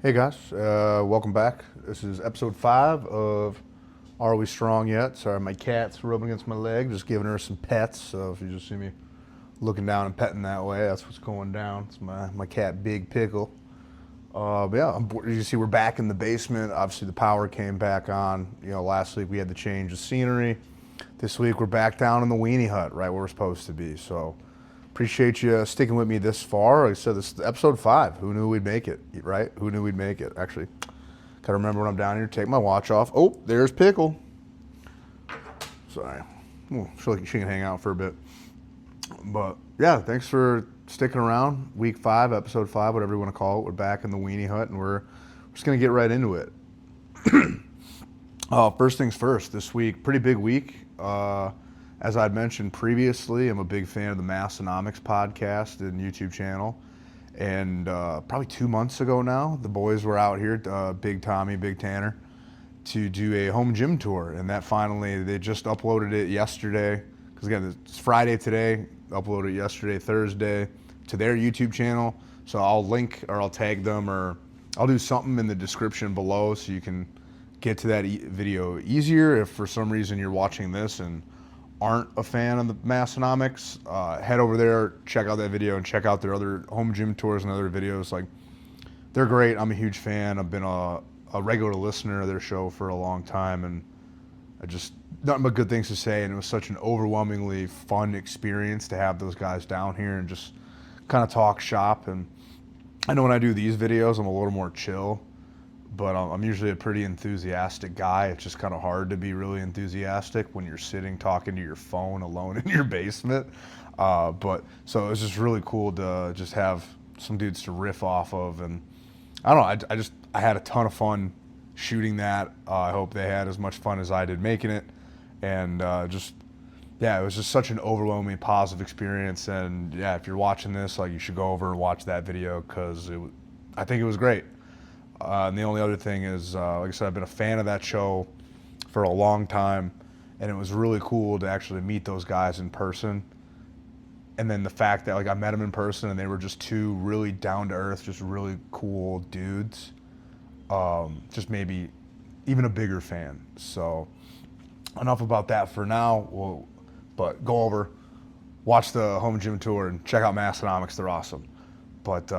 Hey guys, welcome back. This is episode 5 of Are We Strong Yet? Sorry, my cat's rubbing against my leg, just giving her some pets. So if you just see me looking down and petting that way, that's what's going down. It's my cat, Big Pickle. But yeah, you see we're back in the basement. Obviously the power came back on. You know, last week we had to change the scenery. This week we're back down in the weenie hut, right where we're supposed to be. So appreciate you sticking with me this far. Like I said, this is episode 5. Who knew we'd make it, right? Who knew we'd make it? Actually, gotta remember when I'm down here, take my watch off. Oh, there's Pickle. Sorry. She can hang out for a bit. But yeah, thanks for sticking around. Week 5, episode 5, whatever you want to call it. We're back in the weenie hut, and we're just gonna get right into it. First things first, this week, pretty big week. As I'd mentioned previously, I'm a big fan of the Massonomics podcast and YouTube channel. And probably 2 months ago now, the boys were out here, Big Tommy, Big Tanner, to do a home gym tour. And that finally, they just uploaded it yesterday. Because again, it's Friday today, uploaded it yesterday, Thursday, to their YouTube channel. So I'll link or I'll tag them or I'll do something in the description below so you can get to that video easier. If for some reason you're watching this and aren't a fan of the Massonomics, head over there, check out that video, and check out their other home gym tours and other videos. Like, they're great. I'm a huge fan. I've been a regular listener of their show for a long time, and I just nothing but good things to say. And it was such an overwhelmingly fun experience to have those guys down here and just kind of talk shop. And I know when I do these videos, I'm a little more chill, but I'm usually a pretty enthusiastic guy. It's just kind of hard to be really enthusiastic when you're sitting talking to your phone alone in your basement. But so it was just really cool to just have some dudes to riff off of. And I don't know, I had a ton of fun shooting that. I hope they had as much fun as I did making it. And yeah, it was just such an overwhelming positive experience. And yeah, if you're watching this, like, you should go over and watch that video because I think it was great. And the only other thing is, like I said, I've been a fan of that show for a long time, and it was really cool to actually meet those guys in person. And then the fact that, like, I met them in person and they were just two really down-to-earth, just really cool dudes, just maybe even a bigger fan. So enough about that for now. But go over, watch the home gym tour, and check out Massonomics. They're awesome. But,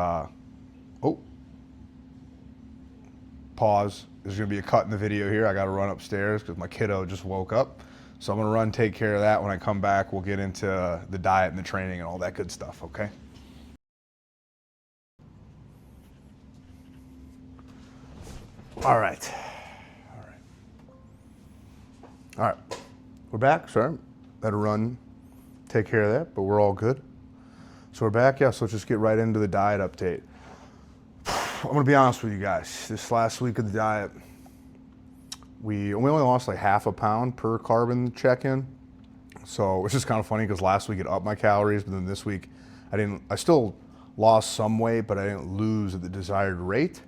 pause. There's going to be a cut in the video here. I got to run upstairs because my kiddo just woke up. So I'm going to run, take care of that. When I come back, we'll get into the diet and the training and all that good stuff, okay? All right. All right. We're back. Sorry. Had to run, take care of that, but we're all good. So we're back. Yeah, so let's just get right into the diet update. I'm going to be honest with you guys. This last week of the diet, we only lost like half a pound per carbon check-in. So it's just kind of funny because last week it upped my calories, but then this week I still lost some weight, but I didn't lose at the desired rate.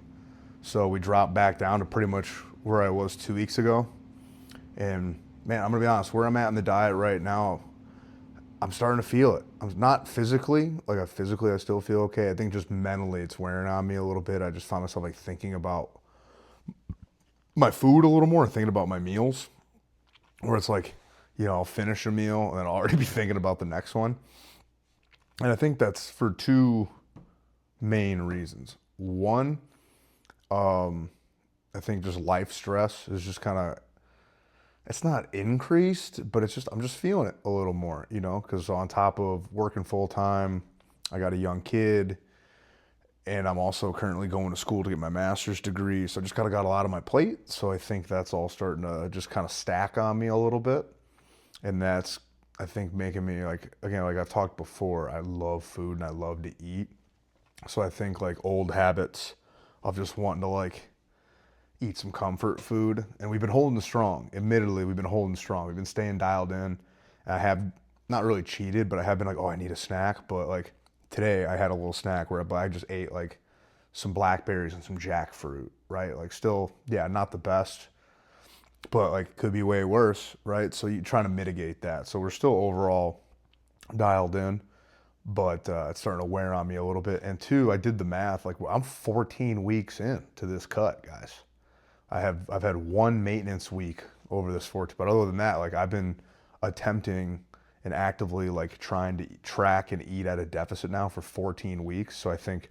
So we dropped back down to pretty much where I was 2 weeks ago. And man, I'm going to be honest, where I'm at in the diet right now, I'm starting to feel it. I'm not physically, I still feel okay. I think just mentally it's wearing on me a little bit. I just find myself like thinking about my food a little more, thinking about my meals, where it's like, you know, I'll finish a meal and then I'll already be thinking about the next one. And I think that's for 2 main reasons. One, I think just life stress is just kind of, it's not increased, but I'm just feeling it a little more, you know, because on top of working full time, I got a young kid, and I'm also currently going to school to get my master's degree. So I just kind of got a lot on my plate. So I think that's all starting to just kind of stack on me a little bit. And that's, I think, making me like I've talked before, I love food and I love to eat. So I think like old habits of just wanting to like eat some comfort food, and we've been holding strong. Admittedly, we've been holding strong. We've been staying dialed in. I have not really cheated, but I have been like, oh, I need a snack. But like today, I had a little snack where I just ate like some blackberries and some jackfruit, right? Like still, yeah, not the best, but like could be way worse, right? So you're trying to mitigate that. So we're still overall dialed in, but it's starting to wear on me a little bit. And two, I did the math. Like I'm 14 weeks in to this cut, guys. I've had one maintenance week over this 14, but other than that, like I've been attempting and actively like trying to track and eat at a deficit now for 14 weeks. So I think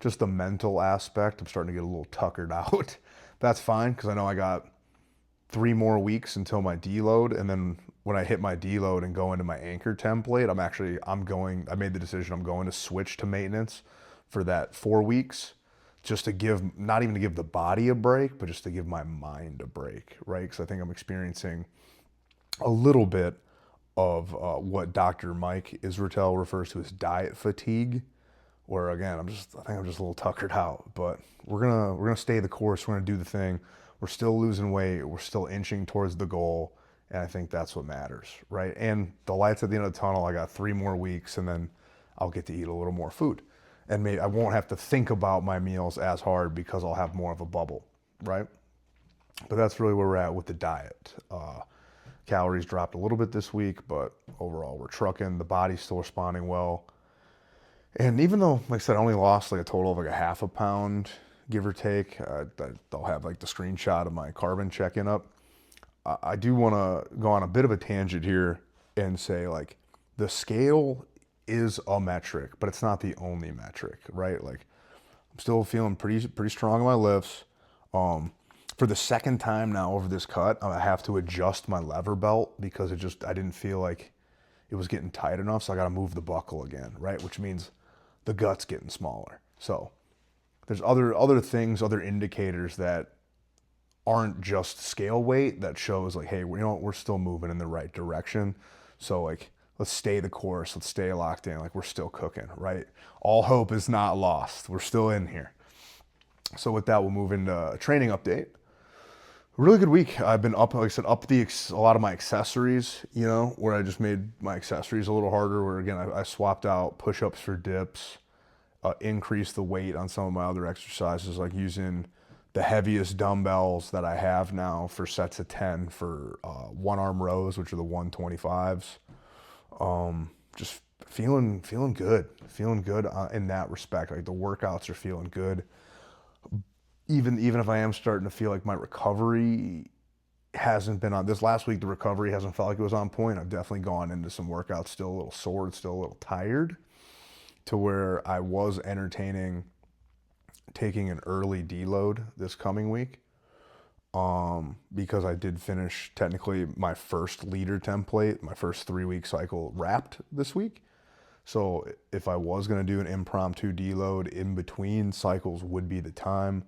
just the mental aspect, I'm starting to get a little tuckered out. That's fine because I know I got 3 more weeks until my deload, and then when I hit my deload and go into my anchor template, I made the decision I'm going to switch to maintenance for that 4 weeks, just to give, not even to give the body a break, but just to give my mind a break, right? Because I think I'm experiencing a little bit of what Dr. Mike Israetel refers to as diet fatigue, where again, I think I'm just a little tuckered out, but we're gonna stay the course. We're gonna do the thing. We're still losing weight. We're still inching towards the goal, and I think that's what matters, right? And the light's at the end of the tunnel. I got 3 more weeks, and then I'll get to eat a little more food, and maybe I won't have to think about my meals as hard because I'll have more of a bubble, right? But that's really where we're at with the diet. Calories dropped a little bit this week, but overall we're trucking. The body's still responding well. And even though, like I said, I only lost like a total of like a half a pound, give or take, I'll have like the screenshot of my carbon check-in up. I do want to go on a bit of a tangent here and say like the scale is a metric, but it's not the only metric, right? Like I'm still feeling pretty strong on my lifts. For the second time now over this cut, I have to adjust my lever belt because I didn't feel like it was getting tight enough. So I got to move the buckle again, right? Which means the gut's getting smaller. So there's other things, other indicators that aren't just scale weight that shows like, hey, we're still moving in the right direction. So like, let's stay the course. Let's stay locked in. Like we're still cooking, right? All hope is not lost. We're still in here. So with that, we'll move into a training update. Really good week. I've been up, like I said, a lot of my accessories, where I just made my accessories a little harder, where again, I swapped out push-ups for dips, increased the weight on some of my other exercises, like using the heaviest dumbbells that I have now for sets of 10 for one arm rows, which are the 125s. Just feeling good in that respect. Like the workouts are feeling good. Even if I am starting to feel like my recovery hasn't been on this last week, the recovery hasn't felt like it was on point. I've definitely gone into some workouts still a little sore, still a little tired, to where I was entertaining taking an early deload this coming week, because I did finish technically my first leader template, my first 3-week cycle wrapped this week. So if I was going to do an impromptu deload in between cycles would be the time.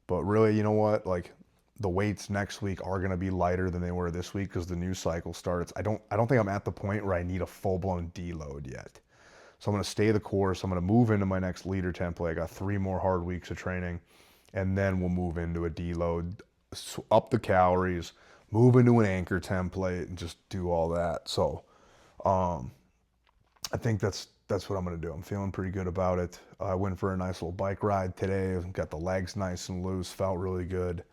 But really, you know what? Like the weights next week are going to be lighter than they were this week because the new cycle starts. I don't think I'm at the point where I need a full-blown deload yet. So I'm going to stay the course. I'm going to move into my next leader template. I got 3 more hard weeks of training, and then we'll move into a deload, up the calories, move into an anchor template, and just do all that. So I think that's what I'm going to do. I'm feeling pretty good about it. I went for a nice little bike ride today. Got the legs nice and loose. Felt really good.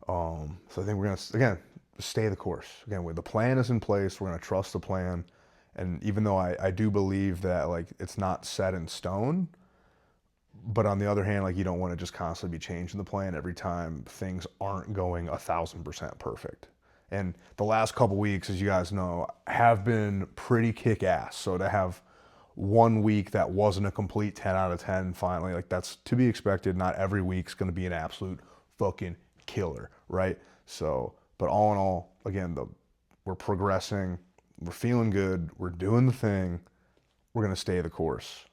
So I think we're going to, again, stay the course. Again, the plan is in place. We're going to trust the plan. And even though I do believe that like it's not set in stone, but on the other hand, like you don't want to just constantly be changing the plan every time things aren't going 1,000% perfect. And the last couple weeks, as you guys know, have been pretty kick-ass. So to have 1 week that wasn't a complete 10 out of 10 finally, like that's to be expected. Not every week's going to be an absolute fucking killer, right? So, but all in all, again, we're progressing. We're feeling good. We're doing the thing. We're going to stay the course.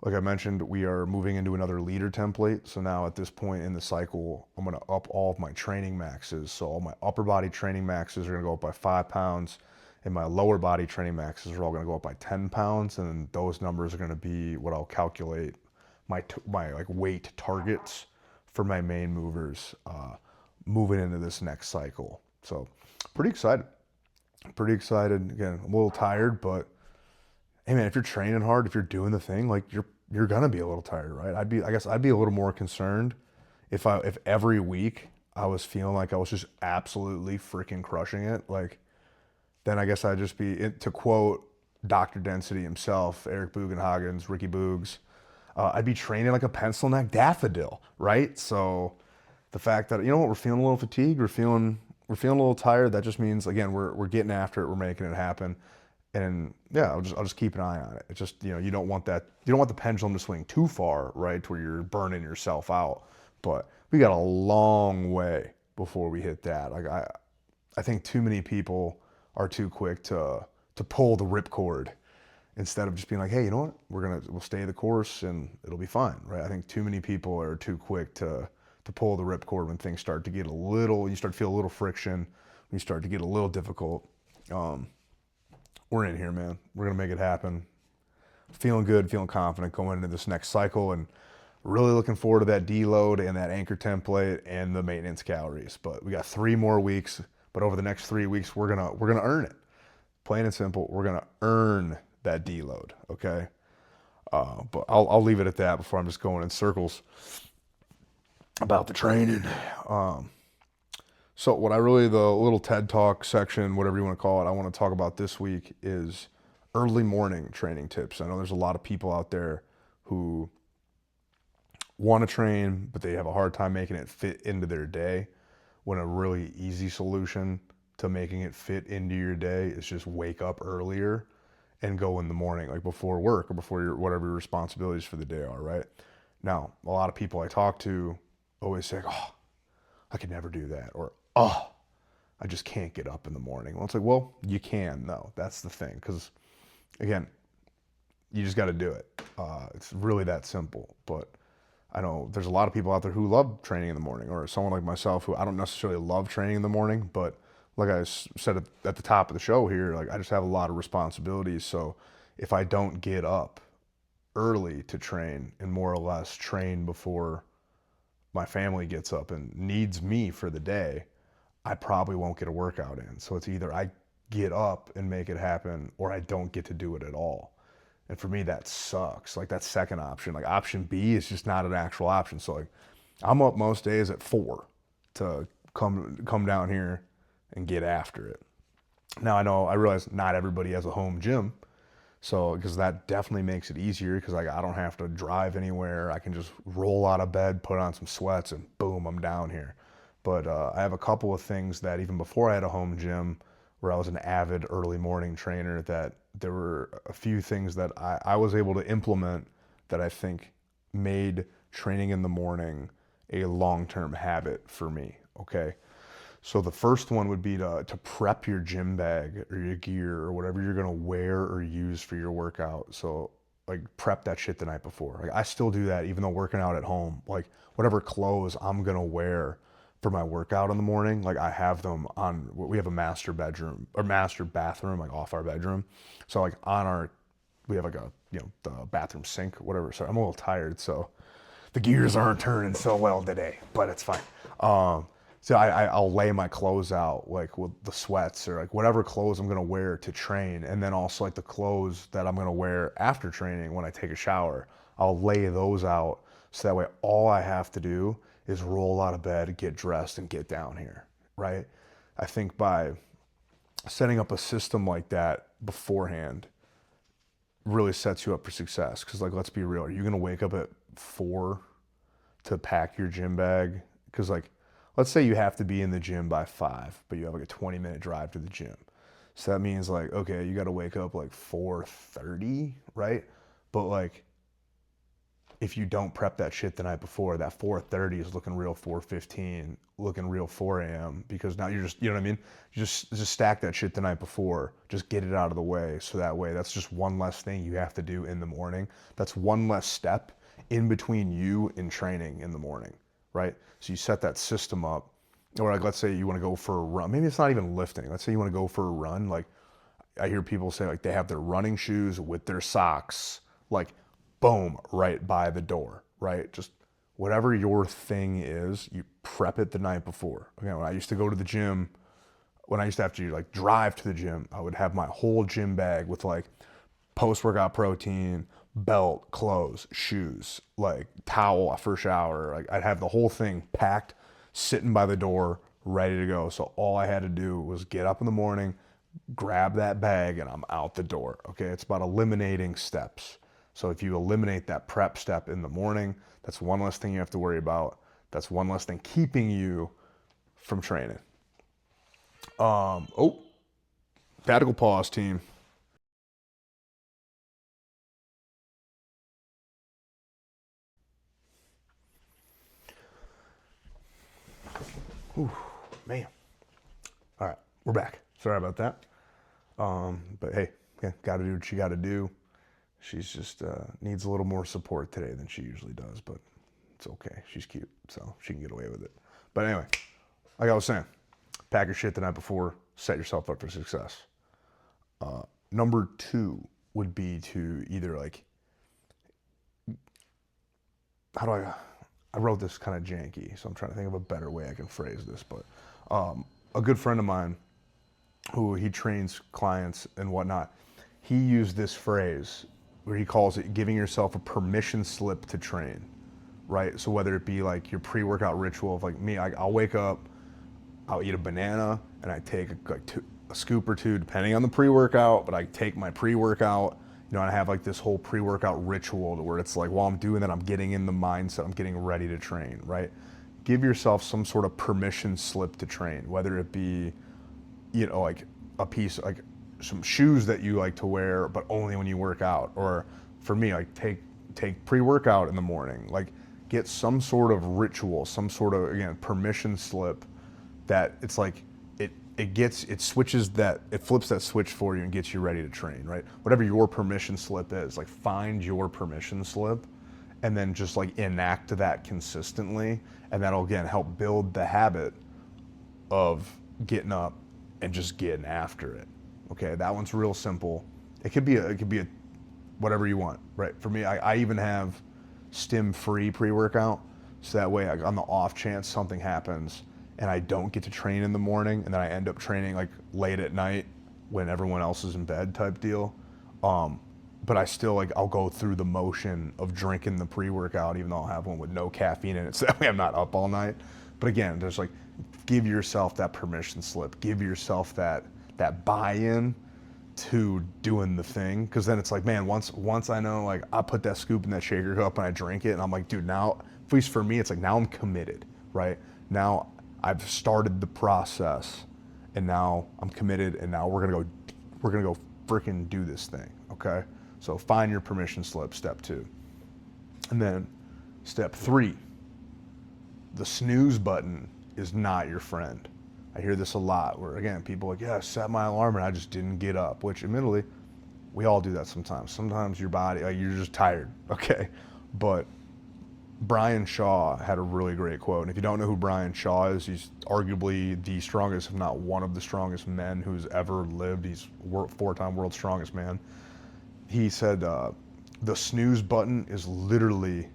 Like I mentioned, we are moving into another leader template. So now at this point in the cycle, I'm going to up all of my training maxes. So all my upper body training maxes are going to go up by 5 pounds, and my lower body training maxes are all going to go up by 10 pounds. And those numbers are going to be what I'll calculate my like weight targets for my main movers moving into this next cycle. So pretty excited. Again, I'm a little tired, but hey man, if you're training hard, if you're doing the thing, like you're gonna be a little tired, right? I guess I'd be a little more concerned if every week I was feeling like I was just absolutely freaking crushing it. Like then I guess I'd just be, to quote Dr. Density himself, Eric Bugenhagen's, Ricky Boogs, I'd be training like a pencil neck daffodil, right? So the fact that, you know what, we're feeling a little fatigued, we're feeling a little tired, that just means, again, we're getting after it, we're making it happen. And yeah, I'll just keep an eye on it. It's just, you don't want the pendulum to swing too far, right, to where you're burning yourself out. But we got a long way before we hit that. Like I think too many people are too quick to pull the ripcord instead of just being like, hey, you know what, we'll stay the course and it'll be fine, right? I think too many people are too quick to pull the ripcord when things start to get you start to feel a little friction, when you start to get a little difficult. We're in here, man. We're gonna make it happen. Feeling good, feeling confident going into this next cycle, and really looking forward to that deload and that anchor template and the maintenance calories. But we got 3 more weeks. But over the next 3 weeks, we're gonna earn it. Plain and simple, we're gonna earn that deload. Okay. But I'll leave it at that before I'm just going in circles about the training. So what the little TED Talk section, whatever you want to call it, I want to talk about this week is early morning training tips. I know there's a lot of people out there who want to train, but they have a hard time making it fit into their day, when a really easy solution to making it fit into your day is just wake up earlier and go in the morning, like before work or before whatever your responsibilities for the day are, right? Now, a lot of people I talk to always say, oh, I could never do that, or oh, I just can't get up in the morning. Well, it's like, well, you can, though. That's the thing. Because, again, you just got to do it. It's really that simple. But I know there's a lot of people out there who love training in the morning, or someone like myself who I don't necessarily love training in the morning. But like I said at the top of the show here, like I just have a lot of responsibilities. So if I don't get up early to train and more or less train before my family gets up and needs me for the day, I probably won't get a workout in. So it's either I get up and make it happen, or I don't get to do it at all. And for me, that sucks. Like that second option, like option B is just not an actual option. So like I'm up most days at 4 to come down here and get after it. Now I realize not everybody has a home gym. So, because that definitely makes it easier, because like I don't have to drive anywhere. I can just roll out of bed, put on some sweats, and boom, I'm down here. But I have a couple of things that even before I had a home gym, where I was an avid early morning trainer, that there were a few things that I was able to implement that I think made training in the morning a long-term habit for me. Okay. So the first one would be to prep your gym bag or your gear or whatever you're gonna wear or use for your workout. So like prep that shit the night before. Like I still do that even though working out at home. Like whatever clothes I'm gonna wear for my workout in the morning, like I have them on. We have a master bedroom or master bathroom like off our bedroom. So like we have like a the bathroom sink, whatever. So I'm a little tired, so the gears aren't turning so well today, but it's fine. So I'll lay my clothes out like with the sweats or like whatever clothes I'm gonna wear to train, and then also like the clothes that I'm gonna wear after training when I take a shower. I'll lay those out so that way all I have to do is roll out of bed, get dressed, and get down here, right? I think by setting up a system like that beforehand really sets you up for success. Because like, let's be real, are you gonna wake up at 4 to pack your gym bag? Because like, let's say you have to be in the gym by 5, but you have like a 20-minute drive to the gym. So that means like, okay, you got to wake up like 4:30, right? But like, if you don't prep that shit the night before, that 4:30 is looking real 4:15, looking real 4 a.m. because now you're just, you know what I mean? You just stack that shit the night before, just get it out of the way. So that way, that's just one less thing you have to do in the morning. That's one less step in between you and training in the morning, right? So you set that system up, or like, let's say you want to go for a run. Maybe it's not even lifting. Let's say you want to go for a run. Like I hear people say like they have their running shoes with their socks, like boom, right by the door, right? Just whatever your thing is, you prep it the night before. Okay, when I used to go to the gym, when I used to have to like drive to the gym, I would have my whole gym bag with like post-workout protein, belt, clothes, shoes, like towel for shower. Like I'd have the whole thing packed, sitting by the door, ready to go. So all I had to do was get up in the morning, grab that bag and I'm out the door. Okay, it's about eliminating steps. So if you eliminate that prep step in the morning, that's one less thing you have to worry about. That's one less thing keeping you from training. Oh, tactical pause, team. Ooh, man. All right, we're back. Sorry about that. But hey, yeah, got to do what you got to do. She's just needs a little more support today than she usually does, but it's okay. She's cute, so she can get away with it. But anyway, like I was saying, pack your shit the night before, set yourself up for success. Number two would be to either like, how do I wrote this kind of janky, so I'm trying to think of a better way I can phrase this, but a good friend of mine who he trains clients and whatnot, he used this phrase where he calls it giving yourself a permission slip to train, right? So whether it be like your pre-workout ritual of like me, I'll wake up, I'll eat a banana, and I take a scoop or two, depending on the pre-workout, but I take my pre-workout, and I have like this whole pre-workout ritual to where it's like while I'm doing that, I'm getting in the mindset, I'm getting ready to train, right? Give yourself some sort of permission slip to train, whether it be, like a piece, like some shoes that you like to wear, but only when you work out. Or for me, like take pre-workout in the morning, like get some sort of ritual, some sort of, again, permission slip that it's like, it switches that, it flips that switch for you and gets you ready to train, right? Whatever your permission slip is, like find your permission slip and then just like enact that consistently. And that'll again help build the habit of getting up and just getting after it. Okay, that one's real simple. It could be a whatever you want, right? For me, I even have stim-free pre-workout, so that way on the off chance something happens and I don't get to train in the morning, and then I end up training like late at night when everyone else is in bed type deal. But I still like I'll go through the motion of drinking the pre-workout, even though I'll have one with no caffeine in it, so that way I'm not up all night. But again, there's like give yourself that permission slip, give yourself that buy-in to doing the thing, because then it's like, man, once I know, like I put that scoop in that shaker cup and I drink it, and I'm like, dude, now at least for me, it's like now I'm committed, right? Now I've started the process, and now I'm committed, and now we're gonna go freaking do this thing, okay? So find your permission slip, step 2. And then step 3, the snooze button is not your friend. I hear this a lot where, again, people are like, yeah, I set my alarm and I just didn't get up, which admittedly, we all do that sometimes. Sometimes your body, like, you're just tired, okay? But Brian Shaw had a really great quote. And if you don't know who Brian Shaw is, he's arguably the strongest, if not one of the strongest men who's ever lived. He's 4-time world's strongest man. He said, the snooze button is literally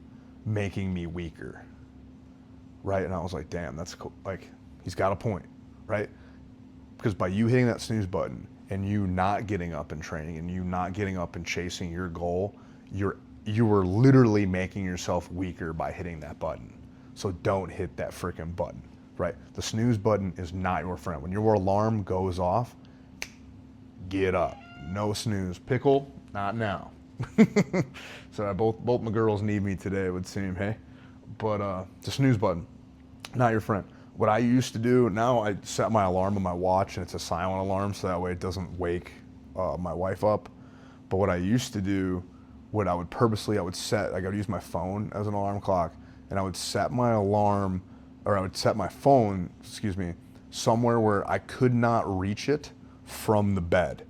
making me weaker, right? And I was like, damn, that's cool. Like, he's got a point, right? Because by you hitting that snooze button and you not getting up and training and you not getting up and chasing your goal, you are literally making yourself weaker by hitting that button. So don't hit that freaking button, right? The snooze button is not your friend. When your alarm goes off, get up. No snooze. Pickle, not now. So both my girls need me today, it would seem, hey? But the snooze button, not your friend. What I used to do, now I set my alarm on my watch and it's a silent alarm, so that way it doesn't wake my wife up. But what I used to do, I would set, like I would use my phone as an alarm clock, and I would set my alarm, or I would set my phone, somewhere where I could not reach it from the bed.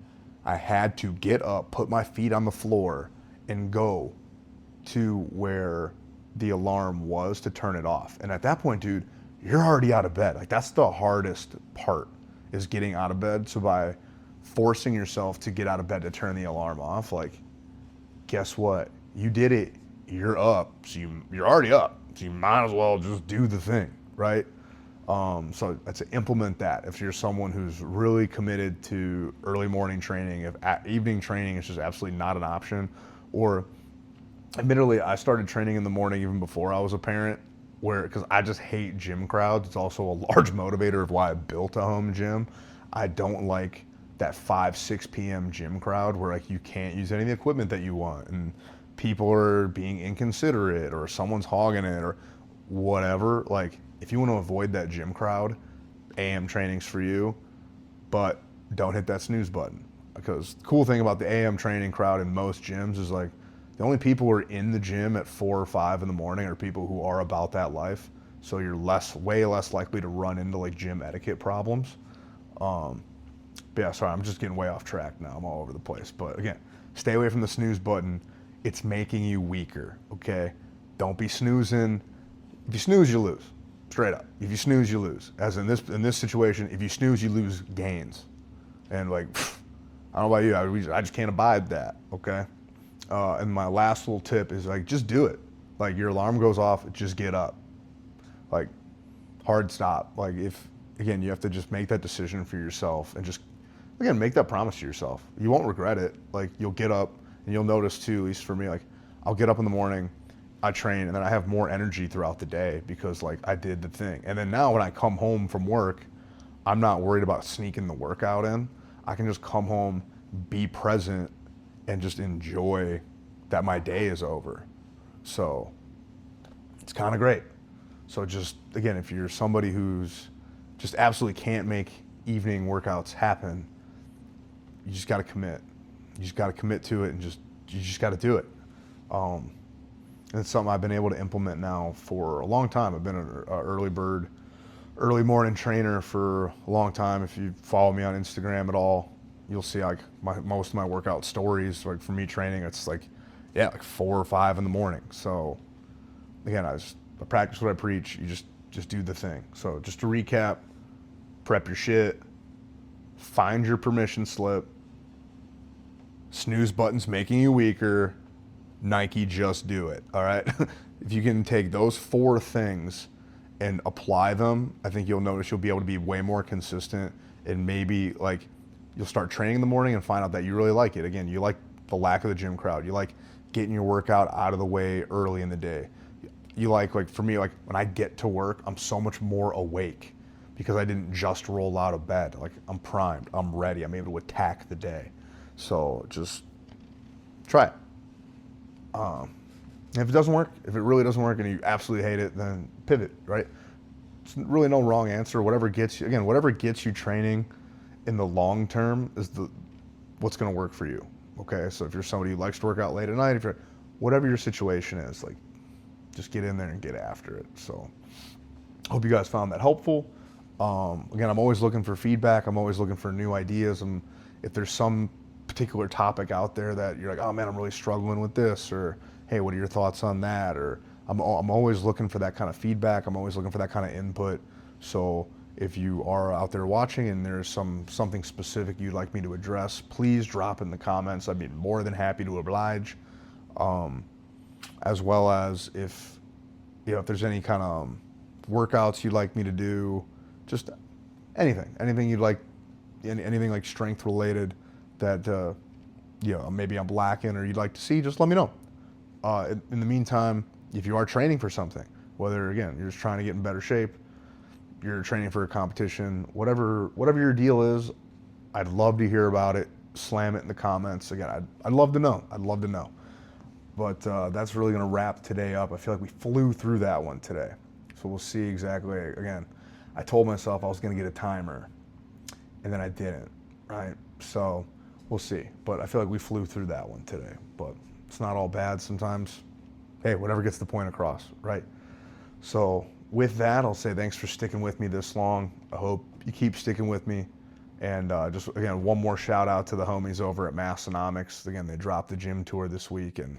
I had to get up, put my feet on the floor, and go to where the alarm was to turn it off. And at that point, dude, you're already out of bed. Like, that's the hardest part, is getting out of bed. So by forcing yourself to get out of bed to turn the alarm off, like, guess what? You did it. You're up. So you're already up. So you might as well just do the thing, right? So I'd say implement that. If you're someone who's really committed to early morning training, if evening training is just absolutely not an option, or admittedly, I started training in the morning even before I was a parent, because I just hate gym crowds. It's also a large motivator of why I built a home gym. I don't like that 5, 6 p.m. gym crowd where like you can't use any of the equipment that you want and people are being inconsiderate or someone's hogging it or whatever. Like if you want to avoid that gym crowd, AM training's for you, but don't hit that snooze button. Because the cool thing about the AM training crowd in most gyms is like the only people who are in the gym at 4 or 5 in the morning are people who are about that life. So you're way less likely to run into like gym etiquette problems. But yeah, sorry, I'm just getting way off track now. I'm all over the place. But again, stay away from the snooze button. It's making you weaker, okay? Don't be snoozing. If you snooze, you lose. Straight up. If you snooze, you lose. As in this situation, if you snooze, you lose gains. And like, I don't know about you, I just can't abide that, okay? And my last little tip is like, just do it. Like your alarm goes off, just get up. Like hard stop. Like if, again, you have to just make that decision for yourself and just, again, make that promise to yourself. You won't regret it. Like you'll get up and you'll notice too, at least for me, like I'll get up in the morning, I train, and then I have more energy throughout the day because like I did the thing. And then now when I come home from work, I'm not worried about sneaking the workout in. I can just come home, be present, and just enjoy that my day is over. So it's kind of great. So just, again, if you're somebody who's just absolutely can't make evening workouts happen, you just got to commit. You just got to commit to it and you just got to do it. And it's something I've been able to implement now for a long time. I've been an early bird, early morning trainer for a long time. If you follow me on Instagram at all, you'll see like most of my workout stories, like for me training, it's like, yeah, like 4 or 5 in the morning. So again, I practice what I preach. You just do the thing. So just to recap, prep your shit, find your permission slip, snooze button's making you weaker, Nike, just do it. All right. If you can take those 4 things and apply them, I think you'll notice you'll be able to be way more consistent and maybe like you'll start training in the morning and find out that you really like it. Again, you like the lack of the gym crowd. You like getting your workout out of the way early in the day. You like for me, like when I get to work, I'm so much more awake because I didn't just roll out of bed. Like I'm primed, I'm ready, I'm able to attack the day. So just try it. If it doesn't work, if it really doesn't work and you absolutely hate it, then pivot, right? It's really no wrong answer. Whatever gets you training in the long term is what's going to work for you. Okay. So if you're somebody who likes to work out late at night, whatever your situation is, like just get in there and get after it. So hope you guys found that helpful. Again, I'm always looking for feedback. I'm always looking for new ideas. If there's some particular topic out there that you're like, oh man, I'm really struggling with this, or hey, what are your thoughts on that? Or I'm always looking for that kind of feedback. I'm always looking for that kind of input. So if you are out there watching and there's something specific you'd like me to address, please drop in the comments. I'd be more than happy to oblige. As well as if there's any kind of workouts you'd like me to do, just anything you'd like, anything like strength related that maybe I'm lacking or you'd like to see, just let me know. In the meantime, if you are training for something, whether again you're just trying to get in better shape, you're training for a competition, whatever your deal is, I'd love to hear about it. Slam it in the comments. Again, I'd love to know. But that's really going to wrap today up. I feel like we flew through that one today. So we'll see exactly. Again, I told myself I was going to get a timer, and then I didn't, right? So we'll see. But I feel like we flew through that one today. But it's not all bad sometimes. Hey, whatever gets the point across, right? So with that, I'll say thanks for sticking with me this long. I hope you keep sticking with me. And just, again, one more shout out to the homies over at Massonomics. Again, they dropped the gym tour this week. And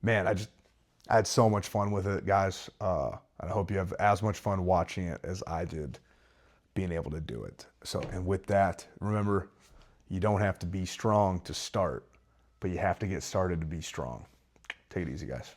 man, I had so much fun with it, guys. And I hope you have as much fun watching it as I did being able to do it. So, and with that, remember, you don't have to be strong to start, but you have to get started to be strong. Take it easy, guys.